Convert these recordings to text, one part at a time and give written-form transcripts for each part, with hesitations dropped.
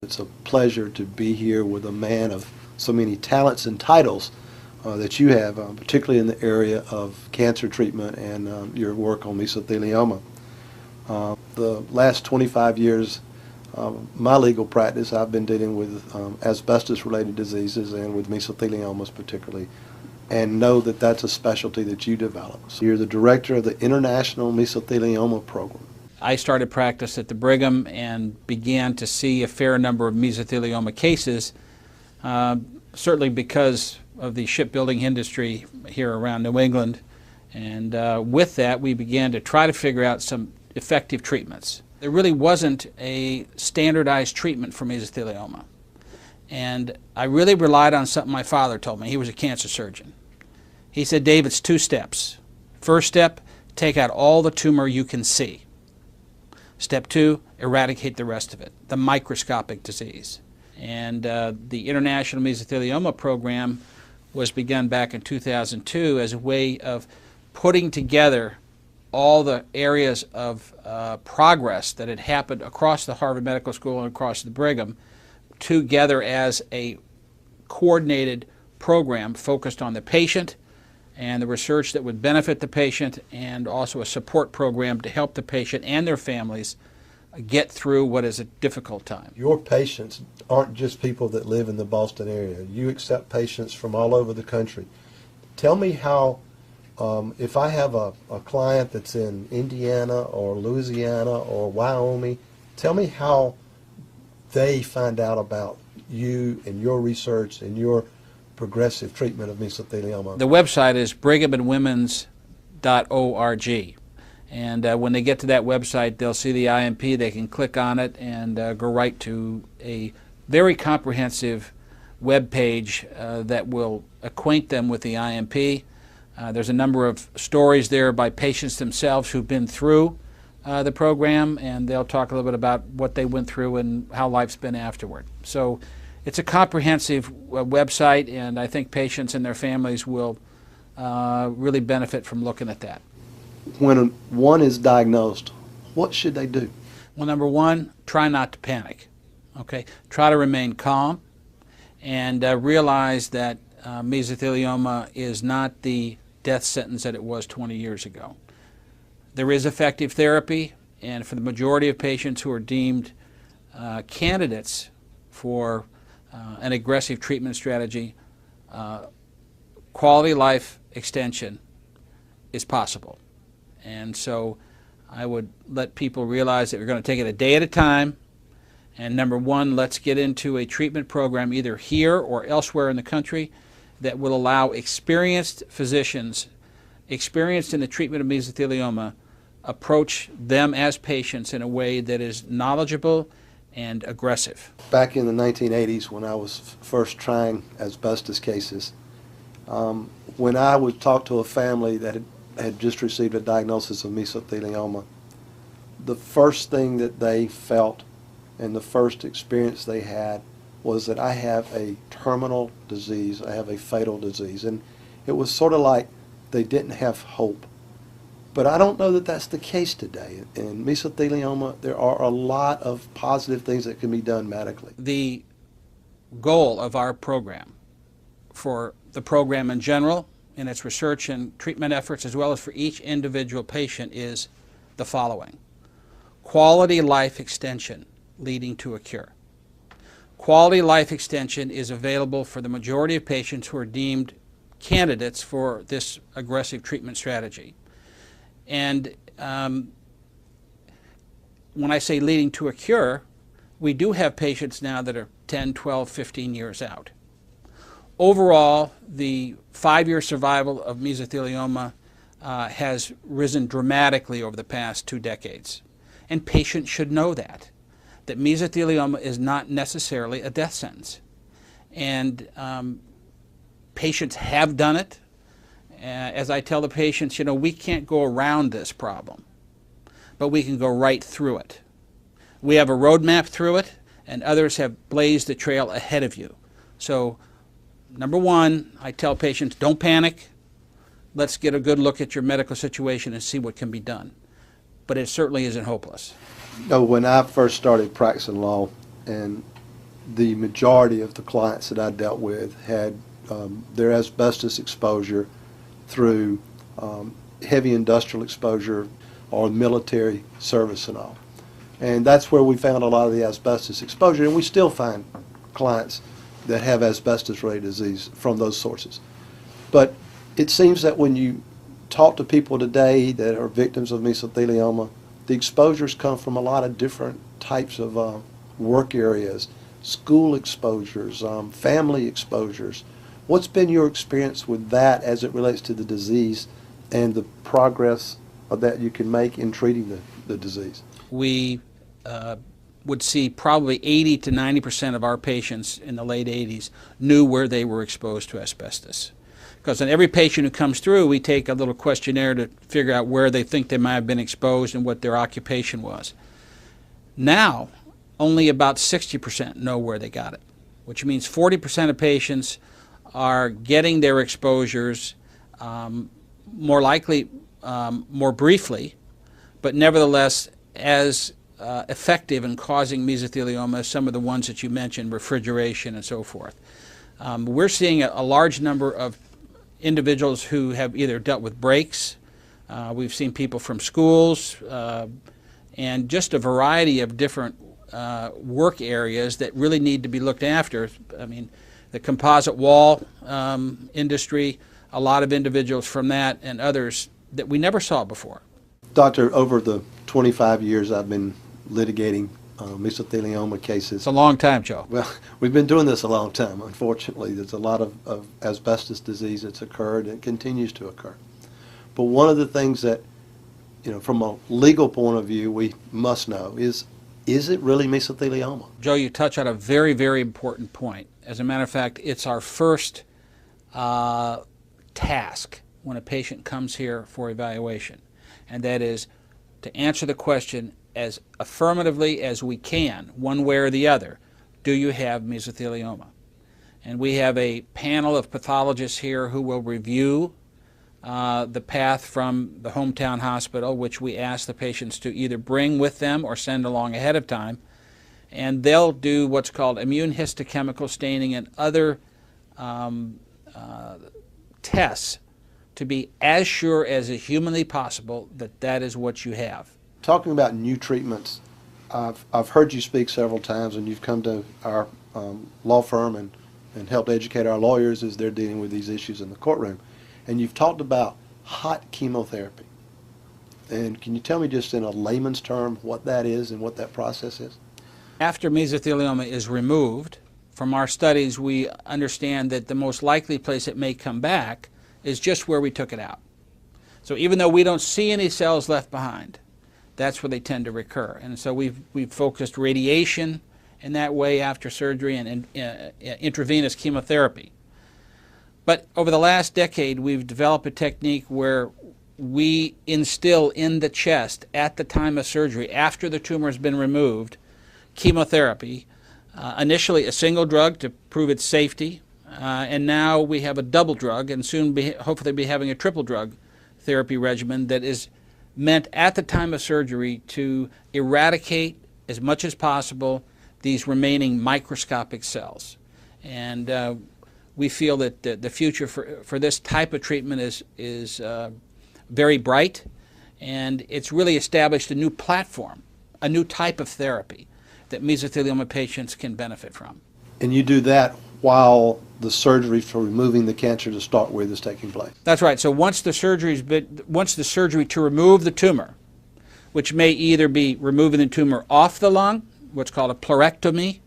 It's a pleasure to be here with a man of so many talents and titles that you have, particularly in the area of cancer treatment and your work on mesothelioma. The last 25 years my legal practice, I've been dealing with asbestos-related diseases and with mesotheliomas particularly, and know that that's a specialty that you developed. So you're the director of the International Mesothelioma Program. I started practice at the Brigham and began to see a fair number of mesothelioma cases, certainly because of the shipbuilding industry here around New England. And with that, we began to try to figure out some effective treatments. There really wasn't a standardized treatment for mesothelioma. And I really relied on something my father told me. He was a cancer surgeon. He said, "Dave, it's 2 steps. First step, take out all the tumor you can see. Step 2, eradicate the rest of it, the microscopic disease." And the International Mesothelioma Program was begun back in 2002 as a way of putting together all the areas of progress that had happened across the Harvard Medical School and across the Brigham together as a coordinated program focused on the patient and the research that would benefit the patient, and also a support program to help the patient and their families get through what is a difficult time. Your patients aren't just people that live in the Boston area. You accept patients from all over the country. Tell me how, if I have a client that's in Indiana or Louisiana or Wyoming, tell me how they find out about you and your research and your progressive treatment of mesothelioma. The website is brighamandwomens.org. And when they get to that website, they'll see the IMP. They can click on it and go right to a very comprehensive web page that will acquaint them with the IMP. There's a number of stories there by patients themselves who've been through the program, and they'll talk a little bit about what they went through and how life's been afterward. So it's a comprehensive website, and I think patients and their families will really benefit from looking at that. When one is diagnosed, what should they do? Well, number one, try not to panic. Okay, try to remain calm and realize that mesothelioma is not the death sentence that it was 20 years ago. There is effective therapy, and for the majority of patients who are deemed candidates for an aggressive treatment strategy, quality life extension is possible. And so I would let people realize that we're going to take it a day at a time. And number one, let's get into a treatment program either here or elsewhere in the country that will allow experienced physicians, experienced in the treatment of mesothelioma, approach them as patients in a way that is knowledgeable and aggressive. Back in the 1980s, when I was first trying asbestos cases, when I would talk to a family that had just received a diagnosis of mesothelioma, the first thing that they felt and the first experience they had was that I have a terminal disease, I have a fatal disease. And it was sort of like they didn't have hope. But I don't know that that's the case today. In mesothelioma, there are a lot of positive things that can be done medically. The goal of our program, for the program in general, in its research and treatment efforts, as well as for each individual patient, is the following: quality life extension leading to a cure. Quality life extension is available for the majority of patients who are deemed candidates for this aggressive treatment strategy. And when I say leading to a cure, we do have patients now that are 10, 12, 15 years out. Overall, the 5-year survival of mesothelioma has risen dramatically over the past 2 decades. And patients should know that mesothelioma is not necessarily a death sentence. And patients have done it. As I tell the patients, you know, we can't go around this problem, but we can go right through it. We have a roadmap through it, and others have blazed the trail ahead of you. So, number one, I tell patients, don't panic. Let's get a good look at your medical situation and see what can be done. But it certainly isn't hopeless. You know, when I first started practicing law, and the majority of the clients that I dealt with had their asbestos exposure through heavy industrial exposure or military service and all. And that's where we found a lot of the asbestos exposure, and we still find clients that have asbestos-related disease from those sources. But it seems that when you talk to people today that are victims of mesothelioma, the exposures come from a lot of different types of work areas, school exposures, family exposures. What's been your experience with that as it relates to the disease and the progress that you can make in treating the disease? We would see probably 80 to 90% of our patients in the late 80s knew where they were exposed to asbestos. Because on every patient who comes through, we take a little questionnaire to figure out where they think they might have been exposed and what their occupation was. Now, only about 60% know where they got it, which means 40% of patients are getting their exposures more likely, more briefly, but nevertheless as effective in causing mesothelioma as some of the ones that you mentioned, refrigeration and so forth. We're seeing a large number of individuals who have either dealt with breaks, we've seen people from schools, and just a variety of different work areas that really need to be looked after. I mean, the composite wall industry, a lot of individuals from that and others that we never saw before. Doctor, over the 25 years I've been litigating mesothelioma cases. It's a long time, Joe. Well, we've been doing this a long time, unfortunately. There's a lot of asbestos disease that's occurred and continues to occur. But one of the things that, you know, from a legal point of view, we must know is it really mesothelioma? Joe, you touch on a very, very important point. As a matter of fact, it's our first task when a patient comes here for evaluation, and that is to answer the question as affirmatively as we can, one way or the other, do you have mesothelioma? And we have a panel of pathologists here who will review the path from the hometown hospital, which we ask the patients to either bring with them or send along ahead of time, and they'll do what's called immune histochemical staining and other tests to be as sure as is humanly possible that that is what you have. Talking about new treatments, I've heard you speak several times, and you've come to our law firm and helped educate our lawyers as they're dealing with these issues in the courtroom. And you've talked about hot chemotherapy. And can you tell me just in a layman's term what that is and what that process is? After mesothelioma is removed, from our studies we understand that the most likely place it may come back is just where we took it out. So even though we don't see any cells left behind, that's where they tend to recur. And so we've focused radiation in that way after surgery and intravenous chemotherapy. But over the last decade, we've developed a technique where we instill in the chest at the time of surgery, after the tumor has been removed, chemotherapy, initially a single drug to prove its safety, and now we have a double drug, and soon hopefully be having a triple drug therapy regimen that is meant at the time of surgery to eradicate as much as possible these remaining microscopic cells. And we feel that the future for this type of treatment is very bright, and it's really established a new platform, a new type of therapy that mesothelioma patients can benefit from. And you do that while the surgery for removing the cancer to start with is taking place? That's right. So once the surgery to remove the tumor, which may either be removing the tumor off the lung, what's called a pleurectomy,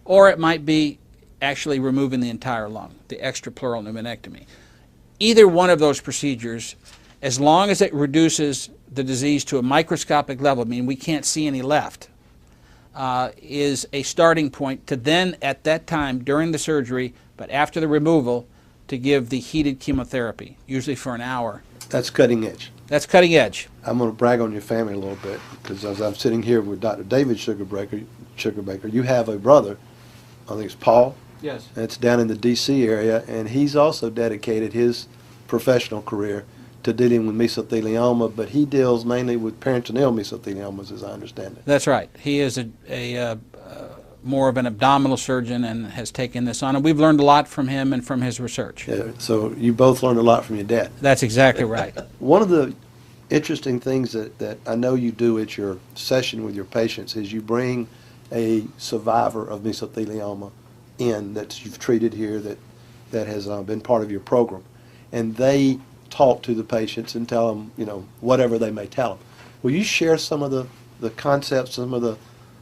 or it might be actually removing the entire lung, the extrapleural pneumonectomy. Either one of those procedures, as long as it reduces the disease to a microscopic level, I mean we can't see any left, is a starting point to then at that time during the surgery, but after the removal, to give the heated chemotherapy, usually for an hour. That's cutting edge. That's cutting edge. I'm going to brag on your family a little bit, because as I'm sitting here with Dr. David Sugarbaker, you have a brother, I think it's Paul. Yes. That's down in the D.C. area, and he's also dedicated his professional career to dealing with mesothelioma, but he deals mainly with peritoneal mesotheliomas, as I understand it. That's right. He is a more of an abdominal surgeon and has taken this on. And we've learned a lot from him and from his research. Yeah, so you both learned a lot from your dad. That's exactly right. One of the interesting things that I know you do at your session with your patients is you bring a survivor of mesothelioma in that you've treated here that has been part of your program. And they talk to the patients and tell them, whatever they may tell them. Will you share some of the concepts, some of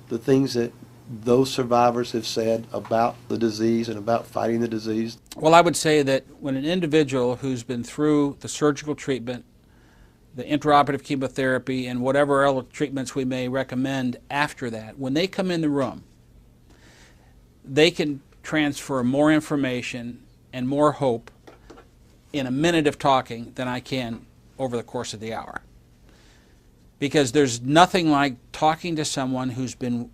the things that those survivors have said about the disease and about fighting the disease? Well, I would say that when an individual who's been through the surgical treatment, the intraoperative chemotherapy, and whatever other treatments we may recommend after that, when they come in the room, they can transfer more information and more hope in a minute of talking than I can over the course of the hour. Because there's nothing like talking to someone who's been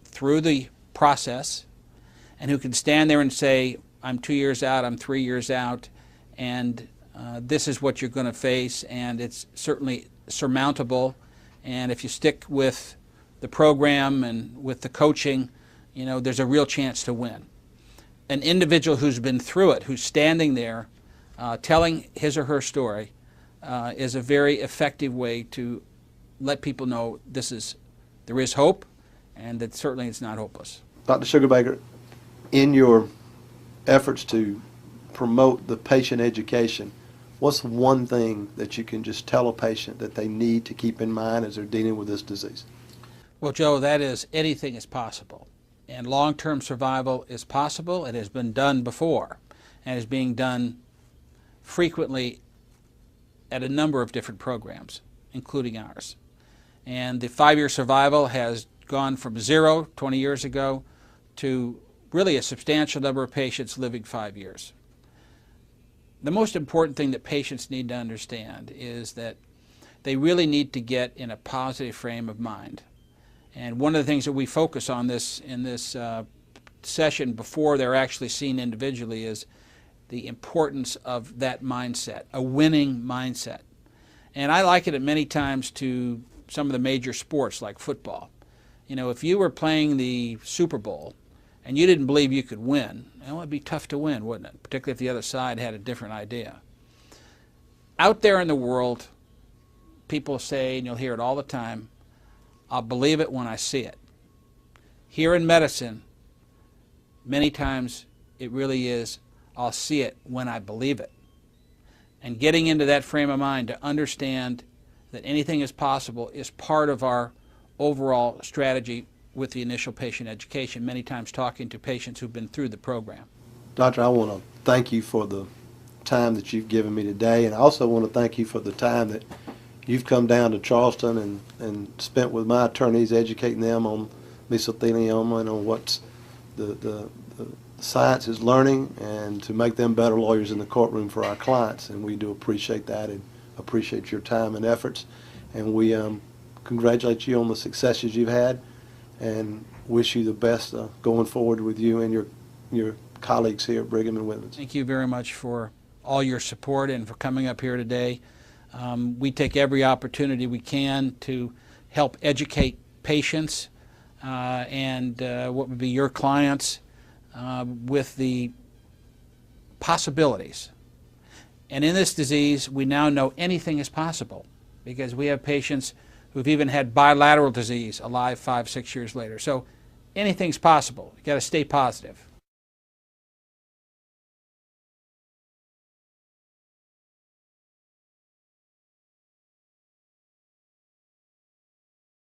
through the process and who can stand there and say, I'm 2 years out, I'm 3 years out, and this is what you're going to face, and it's certainly surmountable. And if you stick with the program and with the coaching, there's a real chance to win. An individual who's been through it, who's standing there telling his or her story, is a very effective way to let people know there is hope, and that certainly it's not hopeless. Dr. Sugarbaker, in your efforts to promote the patient education, what's one thing that you can just tell a patient that they need to keep in mind as they're dealing with this disease? Well, Joe, that is anything is possible. And long-term survival is possible. It has been done before and is being done frequently at a number of different programs, including ours. And the 5-year survival has gone from 0 20 years ago to really a substantial number of patients living 5 years. The most important thing that patients need to understand is that they really need to get in a positive frame of mind. And one of the things that we focus on in this session before they're actually seen individually is the importance of that mindset, a winning mindset. And I liken it many times to some of the major sports like football. If you were playing the Super Bowl and you didn't believe you could win, well, it'd be tough to win, wouldn't it? Particularly if the other side had a different idea. Out there in the world, people say, and you'll hear it all the time, I'll believe it when I see it. Here in medicine, many times it really is, I'll see it when I believe it. And getting into that frame of mind to understand that anything is possible is part of our overall strategy with the initial patient education, many times talking to patients who've been through the program. Doctor, I want to thank you for the time that you've given me today, and I also want to thank you for the time that you've come down to Charleston and spent with my attorneys educating them on mesothelioma and on what the science is learning, and to make them better lawyers in the courtroom for our clients. And we do appreciate that and appreciate your time and efforts. And we congratulate you on the successes you've had and wish you the best going forward with you and your colleagues here at Brigham and Women's. Thank you very much for all your support and for coming up here today. We take every opportunity we can to help educate patients and what would be your clients with the possibilities. And in this disease, we now know anything is possible because we have patients who've even had bilateral disease alive 5, 6 years later. So anything's possible. You've got to stay positive.